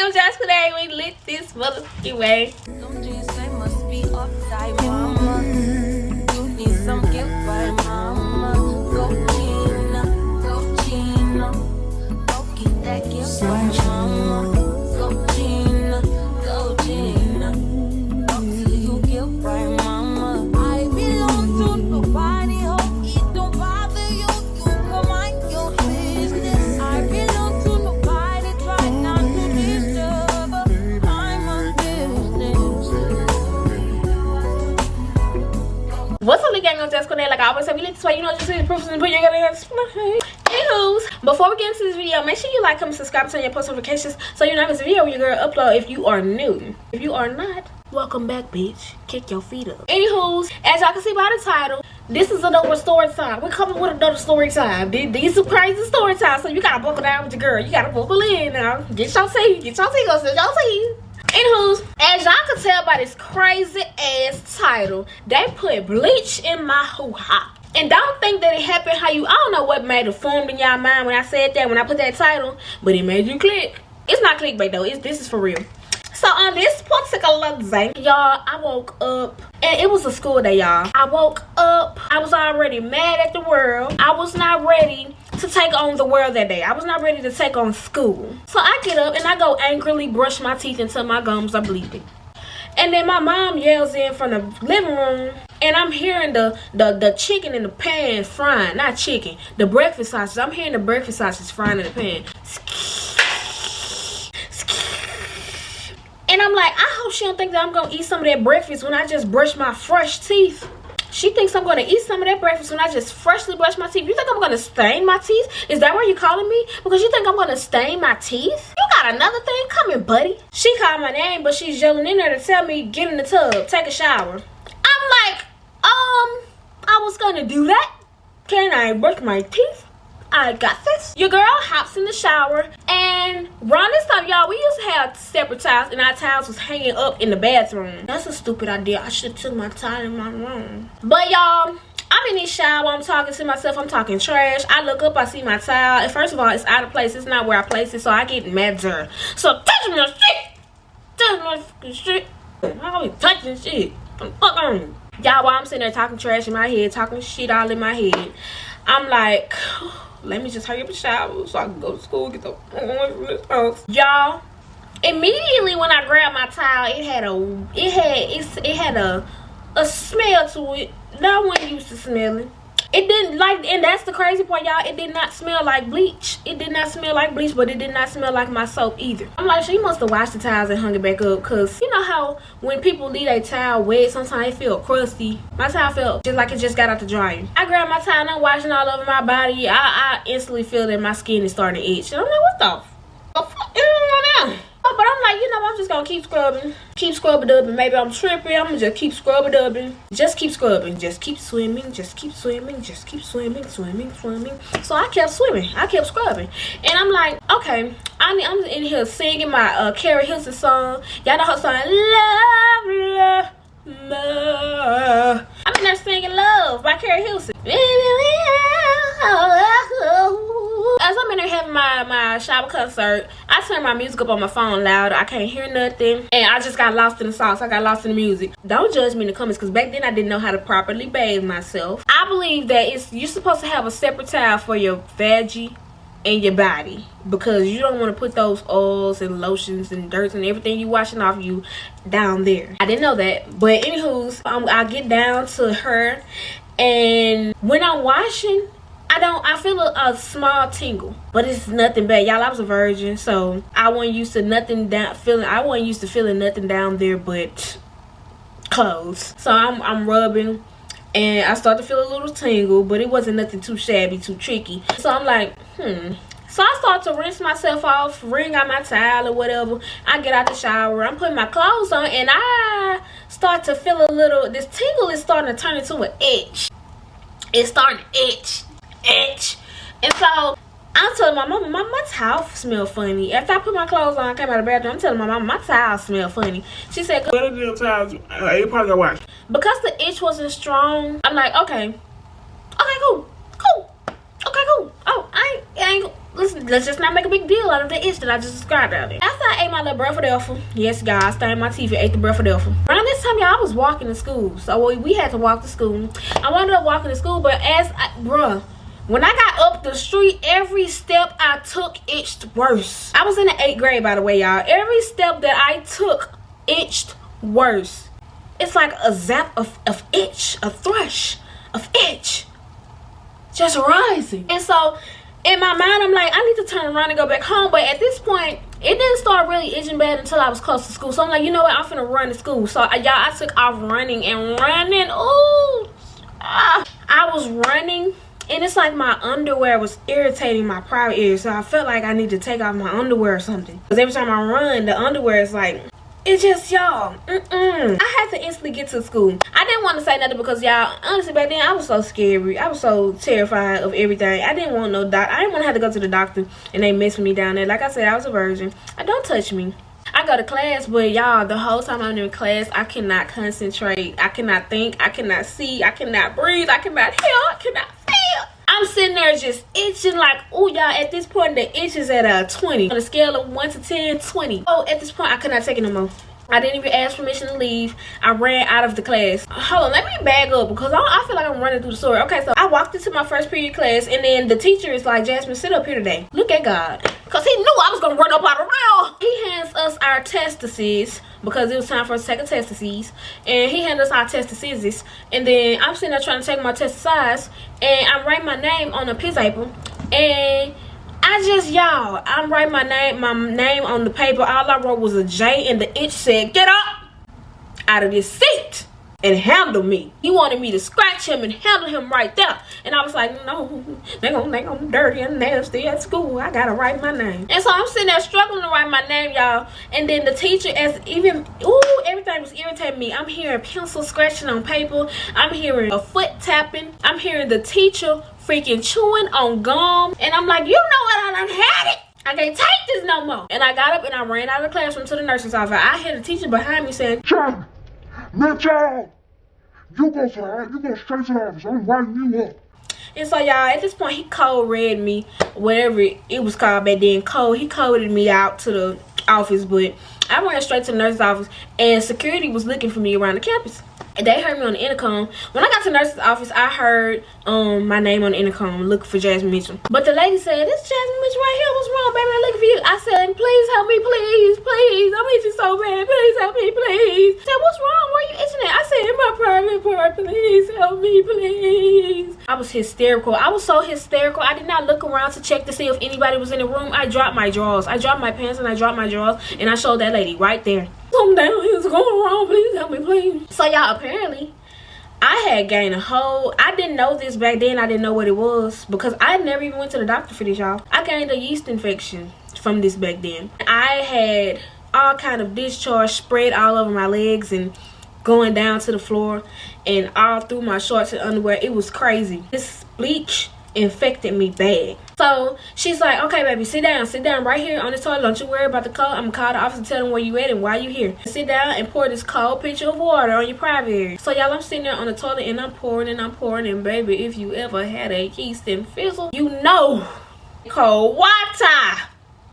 on Josh today. We lit this motherfucking way. Them jeans, they must be upside, mama. You need some gift by mama. Go Gina, go Gina. Go get that gift by mama. Go Gina, go Gina. Go till you gift by mama. I belong to nobody, hope it don't bother you. You come mind your business. I belong to nobody, try not to disturb. I'm a business. What's up, gang? On Josh today, like I always say, we lit this way. You know, just see the proofs and put your Anywho's, before we get into this video, make sure you like, comment, subscribe, turn your post notifications so you know if it's a video when your girl upload if you are new. If you are not, welcome back, bitch. Kick your feet up. Anywho's, as y'all can see by the title, this is another story time. We're coming with another story time. These are crazy story time, so you gotta buckle down with your girl. You gotta buckle in now. Get your teeth. Get your teeth. Go sit your teeth. Anywho's, as y'all can tell by this crazy ass title, they put bleach in my hoo-ha. And don't think that it happened how you, I don't know what made it formed in y'all mind when I said that, when I put that title, but it made you click. It's not clickbait though, this is for real. So on this particular day, y'all, I woke up, and it was a school day, y'all. I woke up, I was already mad at the world. I was not ready to take on the world that day. I was not ready to take on school. So I get up and I go angrily brush my teeth until my gums are bleeding. And then my mom yells in from the living room, and I'm hearing the chicken in the pan frying. Not chicken, the breakfast sausage. I'm hearing the breakfast sausage frying in the pan. And I'm like, I hope she don't think that I'm gonna eat some of that breakfast when I just brush my fresh teeth. She thinks I'm gonna eat some of that breakfast when I just freshly brush my teeth. You think I'm gonna stain my teeth? Is that what you're calling me? Because you think I'm gonna stain my teeth? You got another thing coming, buddy. She called my name, but she's yelling in there to tell me, get in the tub, take a shower. I'm like, I was gonna do that. Can I brush my teeth? I got this. Your girl hops in the shower, and around this time, y'all, we used to have separate towels, and our towels was hanging up in the bathroom. That's a stupid idea. I should have took my towel in my room. But y'all, I'm in this shower. I'm talking to myself. I'm talking trash. I look up. I see my towel. And first of all, it's out of place. It's not where I placed it, so I get mad. So touching my shit. Touching my fucking shit. I always touching shit. Y'all, while I'm sitting there talking trash in my head, talking shit all in my head, I'm like, let me just hurry up and shower so I can go to school, get the away from this house. Y'all, immediately when I grabbed my towel, it had a smell to it that I wasn't used to smelling. It didn't like, and that's the crazy part, y'all. It did not smell like bleach. It did not smell like bleach, but it did not smell like my soap either. I'm like, she must have washed the towels and hung it back up, because you know how when people leave a towel wet, sometimes it feel crusty. My towel felt just like it just got out the dryer. I grabbed my towel and I'm washing all over my body. I instantly feel that my skin is starting to itch. And I'm like, what the fuck is going on now? But I'm like, you know, I'm just gonna keep scrubbing up, and maybe I'm tripping. I'm gonna just keep scrubbing up, just keep scrubbing, just keep swimming, just keep swimming, just keep swimming. So I kept swimming, I kept scrubbing, and I'm like, okay, I'm in here singing my Carrie Hilson song. Y'all know her song, Love, Love, Love. I'm in there singing Love by Carrie Hilson. As I'm in there having my shower concert, I turned my music up on my phone louder. I can't hear nothing, and I just got lost in the sauce. I got lost in the music. Don't judge me in the comments, because back then I didn't know how to properly bathe myself. I believe that you're supposed to have a separate towel for your veggie and your body, because you don't want to put those oils and lotions and dirt and everything you washing off you down there. I didn't know that, but anywho's, I get down to her, and when I'm washing, I feel a small tingle, but it's nothing bad, y'all. I was a virgin, so I wasn't used to feeling nothing down there but clothes. So I'm rubbing, and I start to feel a little tingle, but it wasn't nothing too shabby, too tricky. So I'm like, So I start to rinse myself off, wring out my towel or whatever. I get out the shower, I'm putting my clothes on, and I start to feel a little, this tingle is starting to turn into an itch. It's starting to itch. And so I'm telling my mama, my towel smell funny. After I put my clothes on, I came out of the bathroom, I'm telling my mama, my towel smell funny. She said, what are the towels? You probably got washed. Because the itch wasn't strong, I'm like, okay, cool. Oh, I ain't listen, let's just not make a big deal out of the itch that I just described out there. After I ate my little breath-a-delphia, yes, guys, I stained my teeth and ate the breath-a-delphia. Around this time, y'all, I was walking to school. So we had to walk to school. I wound up walking to school, but when I got up the street, every step I took itched worse. I was in the 8th grade, by the way, y'all. Every step that I took itched worse. It's like a zap of itch, a thrush of itch. Just rising. And so in my mind, I'm like, I need to turn around and go back home. But at this point, it didn't start really itching bad until I was close to school. So I'm like, you know what? I'm finna run to school. So y'all, I took off running and running. Ooh. I was running. And it's like my underwear was irritating my private ears. So I felt like I need to take off my underwear or something. Because every time I run, the underwear is like, it's just, y'all, I had to instantly get to school. I didn't want to say nothing because, y'all, honestly, back then, I was so scary. I was so terrified of everything. I didn't want no doctor. I didn't want to have to go to the doctor and they mess with me down there. Like I said, I was a virgin. Don't touch me. I go to class, but, y'all, the whole time I'm in class, I cannot concentrate. I cannot think. I cannot see. I cannot breathe. I cannot hear. I cannot feel. I'm sitting there just itching like, oh, y'all, at this point, the itch is at a 20. On a scale of 1 to 10, 20. Oh, at this point, I could not take it no more. I didn't even ask permission to leave. I ran out of the class. Hold on, let me bag up because I feel like I'm running through the story. Okay, so I walked into my first period class and then the teacher is like, Jasmine, sit up here today. Look at God. Because he knew I was going to run up out of rail. He hands us our testices because it was time for us to take a testices. And he handed us our testices. And then I'm sitting there trying to take my testices. And I'm writing my name on a piece of paper. And I'm writing my name on the paper. All I wrote was a J and the itch said, get up out of this seat and handle me. He wanted me to scratch him and handle him right there. And I was like, no, they gonna dirty and nasty at school. I gotta write my name. And so I'm sitting there struggling to write my name, y'all. And then the teacher, everything was irritating me. I'm hearing pencil scratching on paper. I'm hearing a foot tapping. I'm hearing the teacher freaking chewing on gum. And I'm like, you know what? I done had it. I can't take this no more. And I got up and I ran out of the classroom to the nurse's office. I heard the teacher behind me saying, Charlie, Mitchell, you go straight to the office. I'm writing you up. And so, y'all, at this point, he code red me, whatever it was called back then. He coded me out to the office, but I ran straight to the nurse's office, and security was looking for me around the campus. And they heard me on the intercom. When I got to the nurse's office, I heard my name on the intercom, looking for Jasmine Mitchell. But the lady said, this Jasmine Mitchell right here. What's wrong, baby? I'm looking for you. I said, please help me, please, please. I'm itching so bad. Please help me, please. I said, what's wrong? Where are you itching at? I said, in my private part. Please help me, please. I was hysterical. I was so hysterical. I did not look around to check to see if anybody was in the room. I dropped my drawers. I dropped my pants and I dropped my drawers. And I showed that lady right there. Something down here's going wrong. Please help me, please. So, y'all, apparently, I had gained a whole... I didn't know this back then. I didn't know what it was. Because I never even went to the doctor for this, y'all. I gained a yeast infection from this back then. I had all kind of discharge spread all over my legs and going down to the floor and all through my shorts and underwear. It was crazy. This bleach infected me bad. So she's like, okay, baby, sit down right here on the toilet. Don't you worry about the cold. I'm gonna call the office and tell them where you at and why you here. Sit down and pour this cold pitcher of water on your private area. So, y'all, I'm sitting there on the toilet and I'm pouring and baby, if you ever had a yeast infection, you know cold water,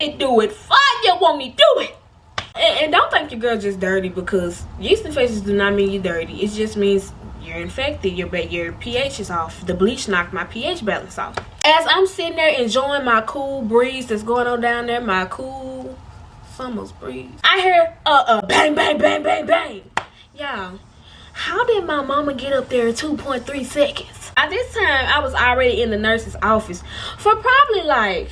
it do it for you. Won't me do it. And don't think your girl just dirty, because yeast infections do not mean you're dirty. It just means you're infected. Your pH is off. The bleach knocked my pH balance off. As I'm sitting there enjoying my cool breeze that's going on down there, my cool summer's breeze, I hear bang, bang, bang, bang, bang. Y'all, how did my mama get up there in 2.3 seconds? At this time, I was already in the nurse's office for probably like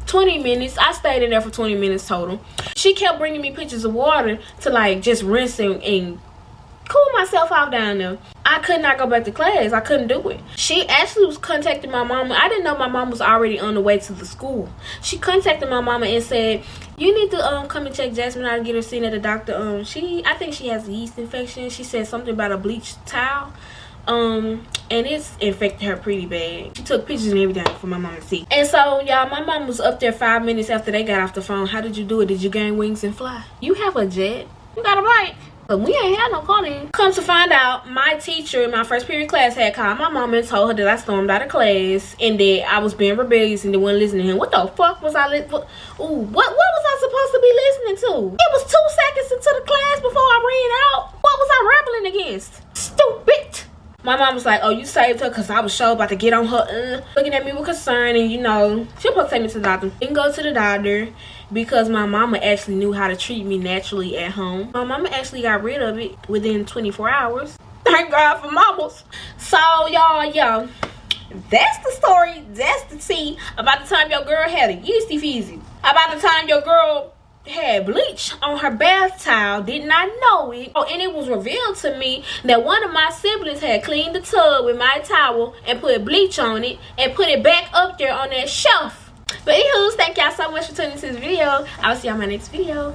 20 minutes. I stayed in there for 20 minutes total. She kept bringing me pitchers of water to like just rinse and cool myself out down there. I could not go back to class. I couldn't do it. She actually was contacting my mama. I didn't know my mom was already on the way to the school. She contacted my mama and said, you need to come and check Jasmine out and get her seen at the doctor. I think she has a yeast infection. She said something about a bleached towel. And it's infected her pretty bad. She took pictures and everything for my mama to see. And so, y'all, my mom was up there 5 minutes after they got off the phone. How did you do it? Did you gain wings and fly? You have a jet. You got a bike. But we ain't had no car then. Come to find out, my teacher in my first period class had called my mama and told her that I stormed out of class and that I was being rebellious and they wasn't listening to him. What the fuck was I what was I supposed to be listening to? It was 2 seconds into the class before I ran out. What was I rebelling against? Stupid. My mom was like, oh, you saved her because I was sure about to get on her. Looking at me with concern, and you know, she'll supposed to take me to the doctor. Didn't go to the doctor because my mama actually knew how to treat me naturally at home. My mama actually got rid of it within 24 hours. Thank God for mamas. So, y'all, that's the story. That's the tea about the time your girl had a yeasty feezy. About the time your girl had bleach on her bath towel, did not know it. Oh, and it was revealed to me that one of my siblings had cleaned the tub with my towel and put bleach on it and put it back up there on that shelf. But anywho, thank y'all so much for tuning into this video. I'll see y'all in my next video.